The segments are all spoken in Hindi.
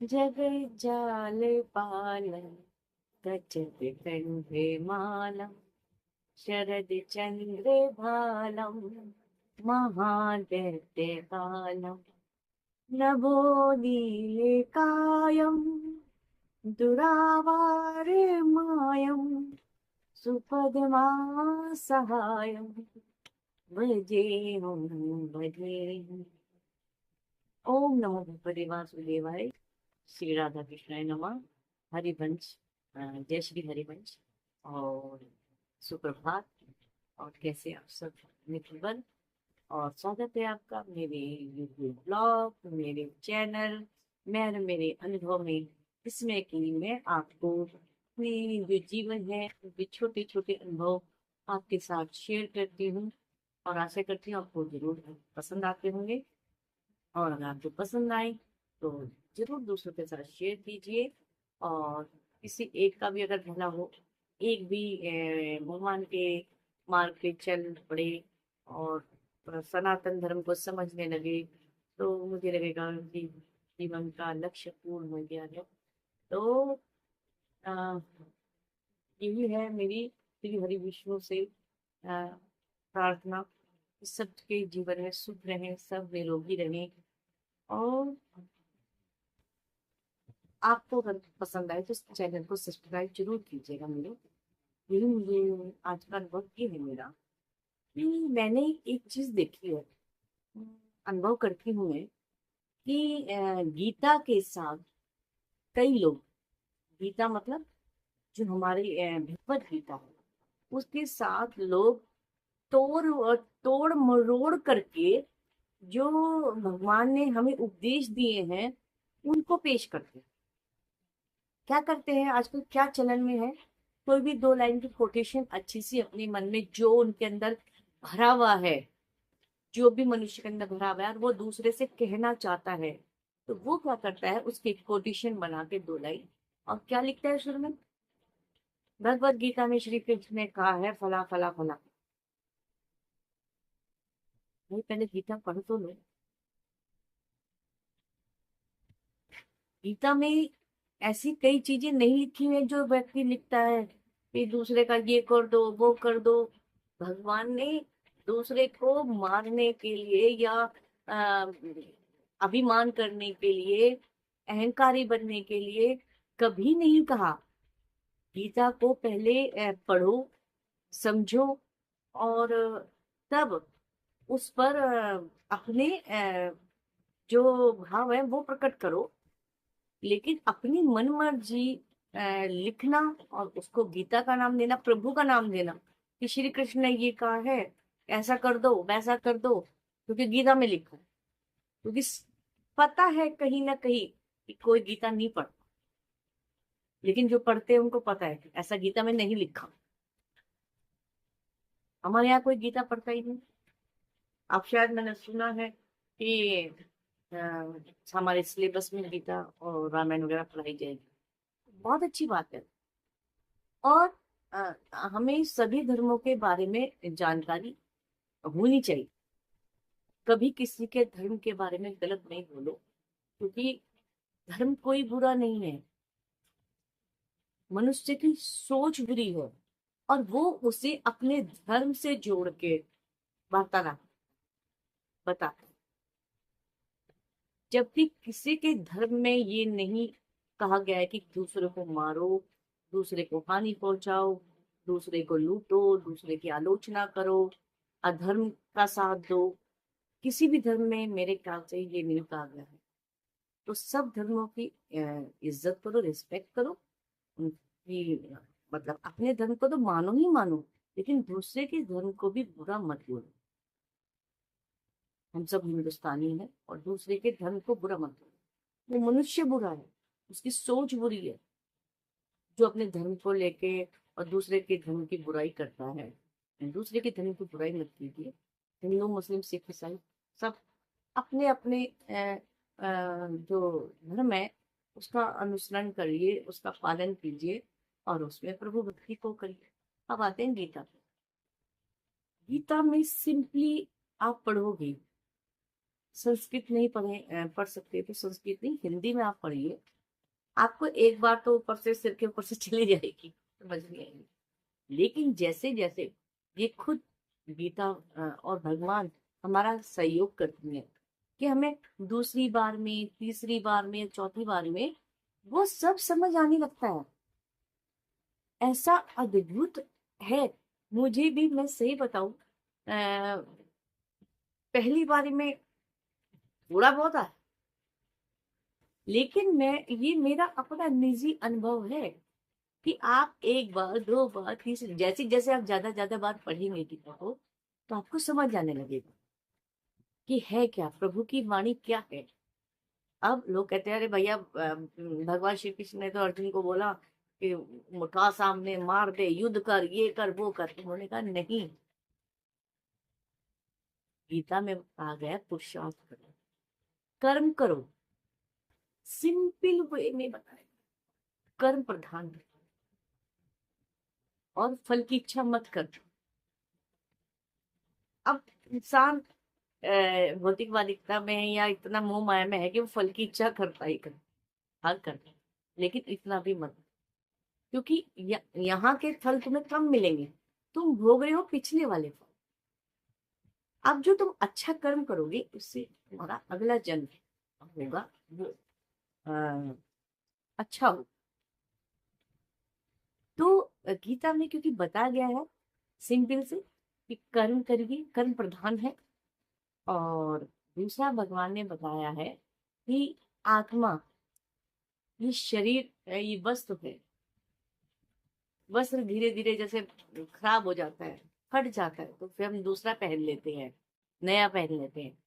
जग जाल पालम गजब कंधे मालम शरद चंद्र भालम महादैत्य कालम नभो नीलकायम दुरावार मायम सुपदमासहायम भजेऽहं भजेऽहम्। ओम नमो भगवते वासुदेवाय। श्री राधा कृष्णाय नमः। हरिवंश, जय श्री हरिवंश और सुप्रभात। और कैसे आप सब मित्रवन। और स्वागत है आपका मेरे यूट्यूब ब्लॉग, मेरे चैनल में और मेरे अनुभव में, इसमें कि मैं आपको अपने जो जीवन है उनके छोटे छोटे अनुभव आपके साथ शेयर करती हूँ। और आशा करती हूँ आपको जरूर पसंद आते होंगे। और अगर आपको पसंद आए तो जरूर दूसरों के साथ शेयर कीजिए। और किसी एक का भी अगर भला हो, एक भी भगवान के मार्ग पे चल पड़े और सनातन धर्म को समझने लगे तो मुझे लगेगा कि जीवन का लक्ष्य पूर्ण हो गया है। तो अ, यही है मेरी श्री हरि विष्णु से प्रार्थना कि सबके जीवन में सुख रहे, सब निरोगी रहे। और आपको अगर पसंद आए तो इस चैनल को सब्सक्राइब जरूर कीजिएगा मेरे। यही मुझे आज का अनुभव ये है मेरा कि मैंने एक चीज देखी है, अनुभव करती हूँ मैं कि गीता के साथ कई लोग, गीता मतलब जो हमारी भगवत गीता है, उसके साथ लोग तोड़ मरोड़ करके जो भगवान ने हमें उपदेश दिए हैं उनको पेश करते हैं। क्या करते हैं आजकल, क्या चलन में है, कोई भी दो लाइन की कोटेशन अच्छी सी अपने मन में जो उनके अंदर भरा हुआ है, जो भी मनुष्य के अंदर भरा हुआ है और वो दूसरे से कहना चाहता है, तो वो क्या करता है उसकी कोटेशन बना के दो लाइन और क्या लिखता है शुरू में, भगवत गीता में श्री कृष्ण ने कहा है फला फला फला। भाई पहले गीता पढ़ तो लो। गीता में ऐसी कई चीजें नहीं लिखी हुई हैं जो व्यक्ति लिखता है कि दूसरे का ये कर दो वो कर दो। भगवान ने दूसरे को मारने के लिए या अ, अभिमान करने के लिए, अहंकारी बनने के लिए कभी नहीं कहा। गीता को पहले पढ़ो, समझो और तब उस पर अपने जो भाव है वो प्रकट करो। लेकिन अपनी मन मर्जी लिखना और उसको गीता का नाम देना, प्रभु का नाम देना कि श्री कृष्ण ने ये कहा है, ऐसा कर दो वैसा कर दो क्योंकि गीता में लिखा है। क्योंकि पता है कहीं ना कहीं कि कोई गीता नहीं पढ़ता, लेकिन जो पढ़ते हैं उनको पता है कि ऐसा गीता में नहीं लिखा। हमारे यहाँ कोई गीता पढ़ता ही नहीं। अब शायद मैंने सुना है कि अ, हमारे सिलेबस में गीता और रामायण वगैरह पढ़ाई जाएगी। बहुत अच्छी बात है। और हमें सभी धर्मों के बारे में जानकारी होनी चाहिए। कभी किसी के धर्म के बारे में गलत नहीं बोलो, क्योंकि धर्म कोई बुरा नहीं है। मनुष्य की सोच बुरी है और वो उसे अपने धर्म से जोड़ के वार्तालाप बताता है। जबकि किसी के धर्म में ये नहीं कहा गया है कि दूसरे को मारो, दूसरे को हानि पहुंचाओ, दूसरे को लूटो, दूसरे की आलोचना करो, अधर्म का साथ दो। किसी भी धर्म में मेरे ख्याल से ये नहीं कहा गया है। तो सब धर्मों की इज्जत करो, रिस्पेक्ट करो उनकी। मतलब अपने धर्म को तो मानो ही मानो, लेकिन दूसरे के धर्म को भी बुरा मत बोलो। हम सब हिंदुस्तानी हैं और दूसरे के धर्म को बुरा मत बोलो। वो मनुष्य बुरा है, उसकी सोच बुरी है जो अपने धर्म को लेके और दूसरे के धर्म की बुराई करता है। दूसरे के धर्म की बुराई मत कीजिए। हिंदू मुस्लिम सिख ईसाई सब अपने अपने जो धर्म है उसका अनुसरण करिए, उसका पालन कीजिए और उसमें प्रभु भक्ति को करिए। अब आते हैं गीता पे। गीता में सिंपली आप पढ़ोगे, संस्कृत नहीं पढ़ सकते तो संस्कृत नहीं हिंदी में आप पढ़िए। आपको एक बार तो ऊपर से, सिर के ऊपर से चली जाएगी, समझ नहीं आएगी। लेकिन जैसे जैसे ये खुद गीता और भगवान हमारा सहयोग करती है कि हमें दूसरी बार में, तीसरी बार में, चौथी बार में वो सब समझ आने लगता है। ऐसा अद्भुत है। मुझे भी, मैं सही बताऊं, पहली बारी में थोड़ा बहुत आया, लेकिन मैं, ये मेरा अपना निजी अनुभव है कि आप एक बार, दो बार, तीसरी, जैसे जैसे आप ज्यादा ज्यादा बार पढ़ेंगे गीता को, तो आपको समझ आने लगेगा कि है क्या, प्रभु की वाणी क्या है। अब लोग कहते हैं अरे भैया, भगवान श्री कृष्ण ने तो अर्जुन को बोला कि उठा सामने, मार दे, युद्ध कर, ये कर, वो कर। उन्होंने कहा नहीं, गीता में आ गया पुरुषार्थ करो, कर्म करो, सिंपल वे में बताया, कर्म प्रधान रहो, और फल की इच्छा मत कर। अब इंसान भौतिकवादिकता में है, या इतना मोह माया में है कि वो फल की इच्छा करता ही कर, हर कर। लेकिन इतना भी मत, क्योंकि यहाँ के फल तुम्हें कम मिलेंगे, तुम भोग रहे हो पिछले वाले फल। अब जो तुम अच्छा कर्म करोगे, उससे तुम्हारा अगला जन्म होगा वो अ, अच्छा हो। तो गीता में क्योंकि बताया गया है सिंपल से कि कर्म करिए, कर्म प्रधान है। और दूसरा भगवान ने बताया है कि आत्मा, ये शरीर, ये वस्त्र है, वस्त्र धीरे धीरे जैसे खराब हो जाता है, फट जाता है, तो फिर हम दूसरा पहन लेते हैं, नया पहन लेते हैं।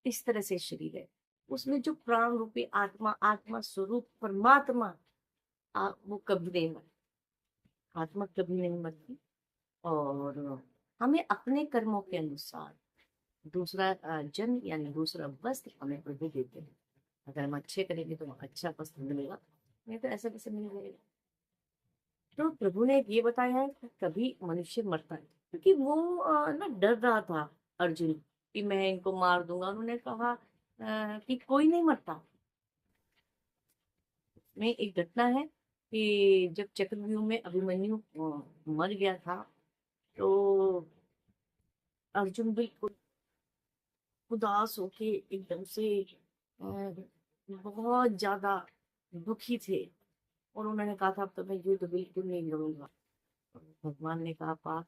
इस तरह से शरीर है, उसमें जो प्राण रूपी आत्मा, आत्मा स्वरूप परमात्मा, वो कभी नहीं मरती, आत्मा कभी नहीं मरती। और हमें अपने कर्मों के अनुसार दूसरा जन्म, यानी दूसरा वस्त्र हमें प्रभु देते हैं। अगर हम अच्छे करेंगे तो अच्छा वस्त्र मिलेगा, नहीं तो ऐसा कैसे मिल जाएगा। तो प्रभु ने ये बताया है कि कभी मनुष्य मरता है, क्योंकि वो ना डर रहा था अर्जुन कि मैं इनको मार दूंगा। उन्होंने कहा कि कोई नहीं मरता। में एक घटना है कि जब चक्रव्यूह में अभिमन्यु मर गया था, तो अर्जुन बिल्कुल उदास होके एकदम से बहुत ज्यादा दुखी थे, और उन्होंने कहा था अब तो मैं युद्ध बिल्कुल नहीं लड़ूंगा। भगवान ने कहा पार्थ,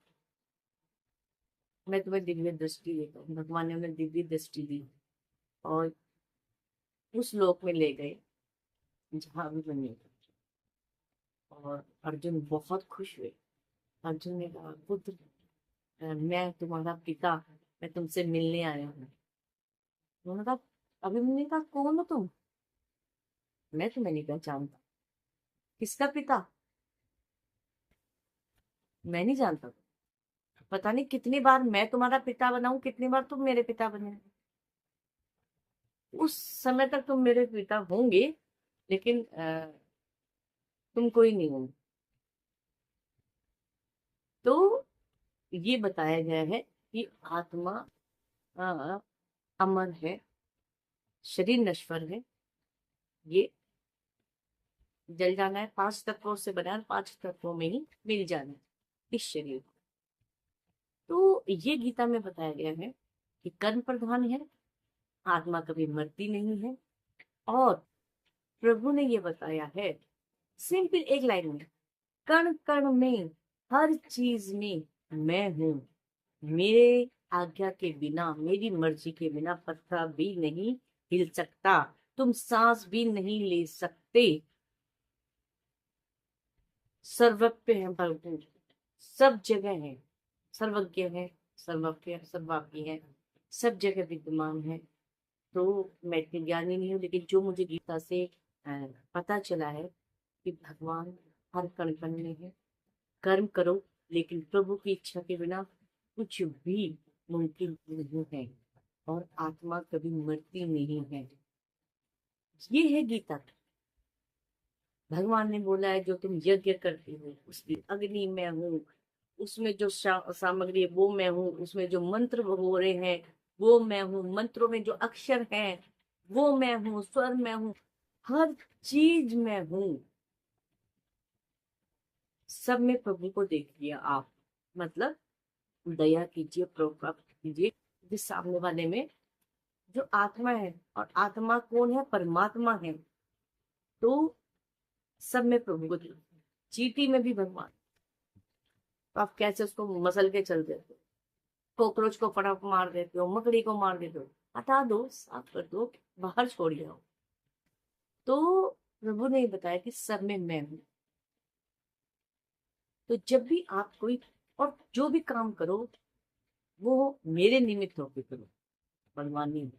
मैं तुम्हें दिव्य दृष्टि देता हूँ। भगवान ने उन्हें दिव्य दृष्टि दी और उस लोक में ले गए जहां अभिमन्यु था। और अर्जुन बहुत खुश हुए। अर्जुन ने कहा पुत्र, मैं तुम्हारा पिता, मैं तुमसे मिलने आया हूँ। उन्होंने कहा, अभिमन्यु ने कहा कौन हो तुम, मैं तुम्हें नहीं पहचानता। किसका पिता, मैं नहीं जानता। पता नहीं कितनी बार मैं तुम्हारा पिता बनाऊं, कितनी बार तुम मेरे पिता बने। उस समय तक तुम मेरे पिता होंगे, लेकिन तुम कोई नहीं हो। तो ये बताया गया है कि आत्मा अ, अमर है, शरीर नश्वर है, ये जल जाना है, 5 तत्वों से बना है, 5 तत्वों में ही मिल जाना है इस शरीर को। तो ये गीता में बताया गया है कि कर्म प्रधान है, आत्मा कभी मरती नहीं है। और प्रभु ने ये बताया है सिंपल एक लाइन में, कण कण में, हर चीज में मैं हूं। मेरे आज्ञा के बिना, मेरी मर्जी के बिना पत्ता भी नहीं हिल सकता, तुम सांस भी नहीं ले सकते। सर्वज्ञ है प्रभु, सब जगह है, सर्वज्ञ है, सर्वज्ञ, सर्वापी है, सब जगह विद्यमान है। तो मैं इतनी ज्ञानी नहीं हूँ, लेकिन जो मुझे गीता से पता चला है कि भगवान हर कण कण में है। कर्म करो, लेकिन प्रभु की इच्छा के बिना कुछ भी मुमकिन नहीं है, और आत्मा कभी मरती नहीं है। ये है गीता। भगवान ने बोला है जो तुम यज्ञ करते हो उसकी अग्नि मैं हूँ, उसमें जो सामग्री है वो मैं हूँ, उसमें जो मंत्र हो रहे हैं वो मैं हूँ, मंत्रों में जो अक्षर हैं वो मैं हूँ, स्वर मैं हूँ। हर चीज में हूँ, सब में प्रभु को देखिए आप। मतलब दया कीजिए, प्रोत्साहित कीजिए जिस सामने वाले में जो आत्मा है, और आत्मा कौन है? परमात्मा है। तो सब में प्रभु को देखिए। चींटी में भी भगवान। तो आप कैसे उसको मसल के चल देते हो, कॉकरोच को फटाक मार देते हो, मकड़ी को मार देते हो, हटा दो, साफ कर दो, बाहर छोड़ जाओ। तो प्रभु ने बताया कि सब में मैं हूं। तो जब भी आप कोई और जो भी काम करो, वो मेरे निमित्त होकर करो, भगवान नहीं।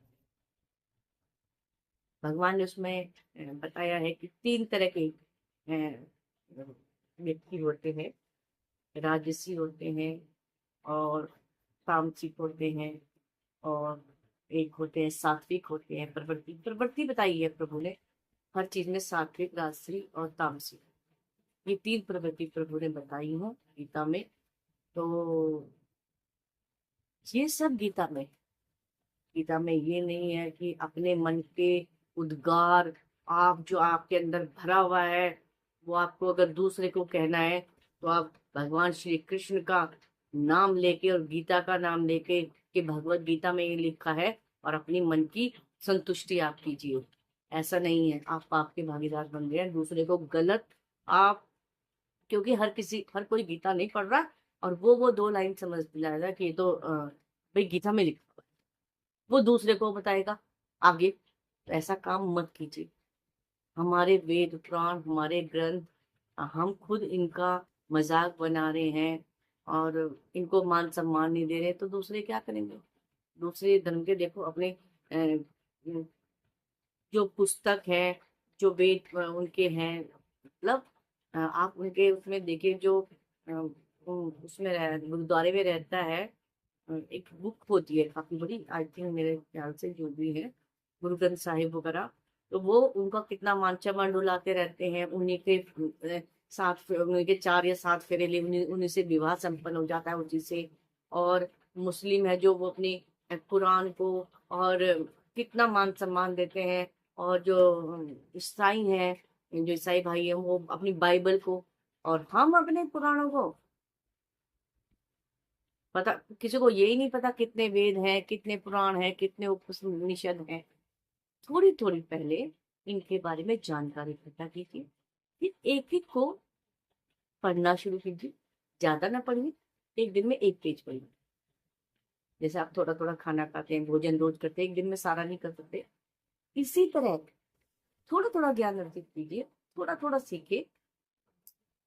भगवान ने उसमें बताया है कि 3 तरह के व्यक्ति होते हैं। राजसी होते हैं, और तामसिक होते हैं, और एक होते हैं सात्विक होते हैं। प्रवृत्ति प्रवृत्ति बताई है प्रभु ने हर चीज में, सात्विक, राजसी और तामसिक। ये 3 प्रवृत्ति प्रभु ने बताई है गीता में। तो ये सब गीता में ये नहीं है कि अपने मन के उद्गार, आप जो आपके अंदर भरा हुआ है, वो आपको अगर दूसरे को कहना है, तो आप भगवान श्री कृष्ण का नाम लेके और गीता का नाम लेके कि भगवत गीता में ये लिखा है, और अपनी मन की संतुष्टि आप कीजिए। ऐसा नहीं है, आप पाप के भागीदार बन गए हैं, दूसरे को गलत आप, क्योंकि हर कोई गीता नहीं पढ़ रहा, और वो 2 लाइन समझ जाएगा कि ये तो भाई गीता में लिखा हुआ है, वो दूसरे को बताएगा आगे। तो ऐसा काम मत कीजिए। हमारे वेद पुराण, हमारे ग्रंथ, हम खुद इनका मजाक बना रहे हैं और इनको मान सम्मान नहीं दे रहे, तो दूसरे क्या करेंगे? दूसरे धर्म के देखो, अपने जो पुस्तक है, जो वेद उनके हैं, मतलब आप उनके उसमें देखिए, जो उसमें गुरुद्वारे में रहता है, एक बुक होती है काफी बड़ी, आई थिंक मेरे ख्याल से जो भी है, गुरु ग्रंथ साहिब वगैरह। तो वो उनका कितना मांचा डुलाते रहते हैं, उन्हीं के उन्हीं के 4 या 7 फेरे लिए उन्हीं से विवाह संपन्न हो जाता है उसी से। और मुस्लिम है जो वो अपनी कुरान को और कितना मान सम्मान देते हैं। और जो ईसाई हैं, जो ईसाई भाई हैं, वो अपनी बाइबल को, और हम अपने पुराणों को, पता किसी को यही नहीं पता कितने वेद हैं, कितने पुराण हैं, कितने उपनिषद हैं। थोड़ी थोड़ी पहले इनके बारे में जानकारी इकट्ठा कीजिए, फिर एक एक को पढ़ना शुरू कीजिए। ज्यादा ना पढ़िए, एक दिन में 1 पेज पढ़िए। जैसे आप थोड़ा थोड़ा खाना खाते हैं, भोजन रोज करते हैं, एक दिन में सारा नहीं कर सकते, इसी तरह थोड़ा थोड़ा ज्ञान अर्जित कीजिए, थोड़ा थोड़ा सीखिए।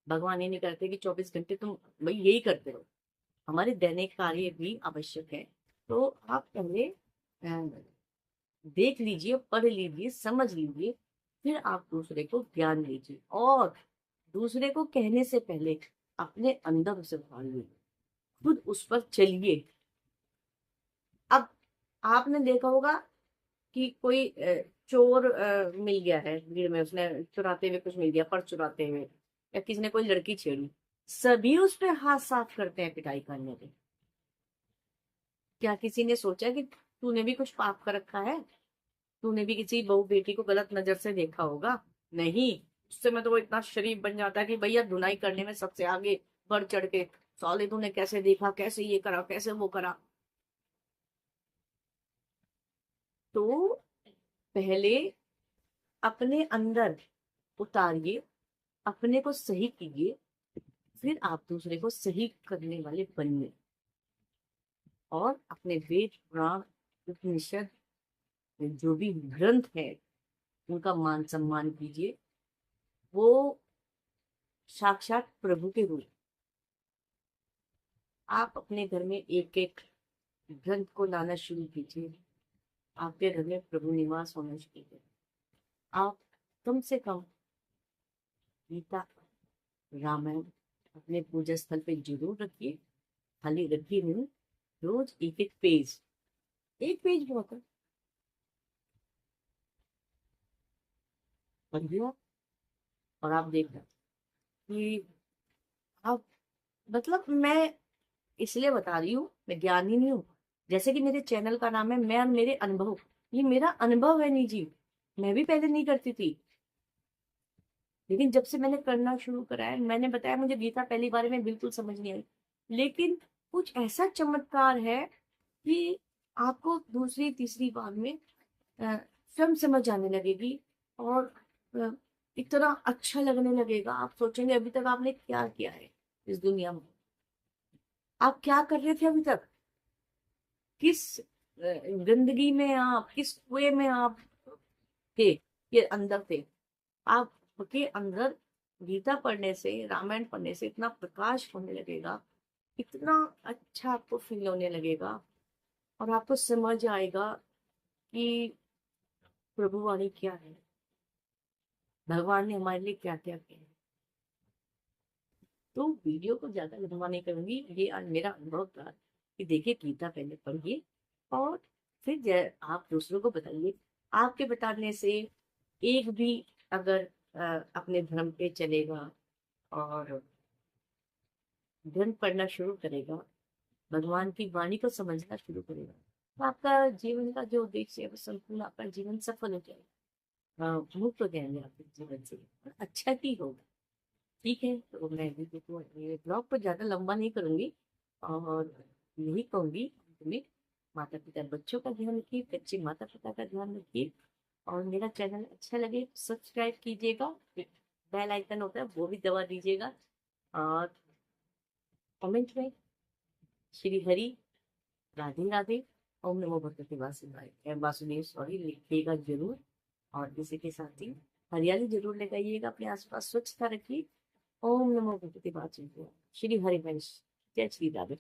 भगवान ये नहीं करते कि 24 घंटे तुम भाई यही करते रहो, हमारे दैनिक कार्य भी आवश्यक है। तो आप पहले देख लीजिए, पढ़ लीजिए, समझ लीजिए, फिर आप दूसरे को ज्ञान दीजिए। और दूसरे को कहने से पहले अपने अंदर उसे भालिए, खुद उस पर चलिए। अब आपने देखा होगा कि कोई चोर मिल गया है भीड़ में, उसने चुराते हुए कुछ मिल गया, पर्स चुराते हुए, या किसी ने कोई लड़की छेड़ी, सभी उस पे हाथ साफ करते हैं पिटाई करने के। क्या किसी ने सोचा कि तूने भी कुछ पाप कर रखा है? तूने भी किसी बहू बेटी को गलत नजर से देखा होगा? नहीं। उससे में तो वो इतना शरीफ बन जाता है कि भैया धुनाई करने में सबसे आगे बढ़ चढ़ के, साले तूने कैसे देखा, कैसे ये करा, कैसे वो करा। तो पहले अपने अंदर उतारिए, अपने को सही कीजिए, फिर आप दूसरे को सही करने वाले बनिए। और अपने वेद पुराण उपनिषद जो भी ग्रंथ है, उनका मान सम्मान कीजिए। वो साक्षात प्रभु के रूप। आप अपने घर में एक एक ग्रंथ को लाना शुरू कीजिए, आपके घर में प्रभु निवास होना शुरू कीजिए। आप कम से कम गीता, रामायण अपने पूजा स्थल पे जरूर रखिए। खाली रखिए नहीं, रोज एक एक पेज, 1 पेज बहुत है, पढ़ लिया। और आप देखना कि आप, मतलब मैं इसलिए बता रही हूँ, मैं ज्ञानी नहीं हूँ। जैसे कि मेरे चैनल का नाम है मैं और मेरे अनुभव, ये मेरा अनुभव है निजी। मैं भी पहले नहीं करती थी, लेकिन जब से मैंने करना शुरू करा है, मैंने बताया मुझे गीता पहली बार में बिल्कुल समझ नहीं आई, लेकिन कुछ ऐसा चमत्कार है कि आपको दूसरी तीसरी बार में अ, स्वयं समझ आने लगेगी, और अ, इतना अच्छा लगने लगेगा। आप सोचेंगे अभी तक आपने क्या किया है इस दुनिया में, आप क्या कर रहे थे अभी तक, किस गंदगी में, आप किस कुएं में आप थे, ये अंदर थे। आपके अंदर गीता पढ़ने से, रामायण पढ़ने से इतना प्रकाश होने लगेगा, इतना अच्छा आपको फील होने लगेगा, और आपको समझ आएगा कि प्रभु वाणी क्या है, भगवान ने हमारे लिए क्या क्या किया है। तो वीडियो को ज्यादा लंबा नहीं करूंगी, ये आज मेरा अनुभव था कि देखिए गीता पहले पढ़िए, और फिर आप दूसरों को बताइए। आपके बताने से एक भी अगर अपने धर्म पे चलेगा और ग्रंथ पढ़ना शुरू करेगा, भगवान की वाणी को समझना शुरू करेगा, तो आपका जीवन का जो उद्देश्य है वो संपूर्ण, आपका जीवन सफल हो जाएगा, मुक्त हो जाएंगे आपके जीवन से, और अच्छा ही होगा। ठीक है, तो मैं भी देखो ये ब्लॉग को ज्यादा लंबा नहीं करूंगी, और यही कहूंगी तुम्हें, माता पिता बच्चों का ध्यान रखिए, बच्चे माता पिता का ध्यान रखिए, और मेरा चैनल अच्छा लगे सब्सक्राइब कीजिएगा, बेल आइकन होता है वो भी दबा दीजिएगा, और कमेंट में श्री हरि, राधे राधे, ओम नमो भगवते वासुदेवाय वासुदेव सॉरी लिखिएगा जरूर, और किसी के साथ ही हरियाली जरूर लगाइएगा, अपने आसपास स्वच्छता रखिए। ओम नमो भगवते वासुदेवाय, श्री हरिवंश, जय श्री राधे।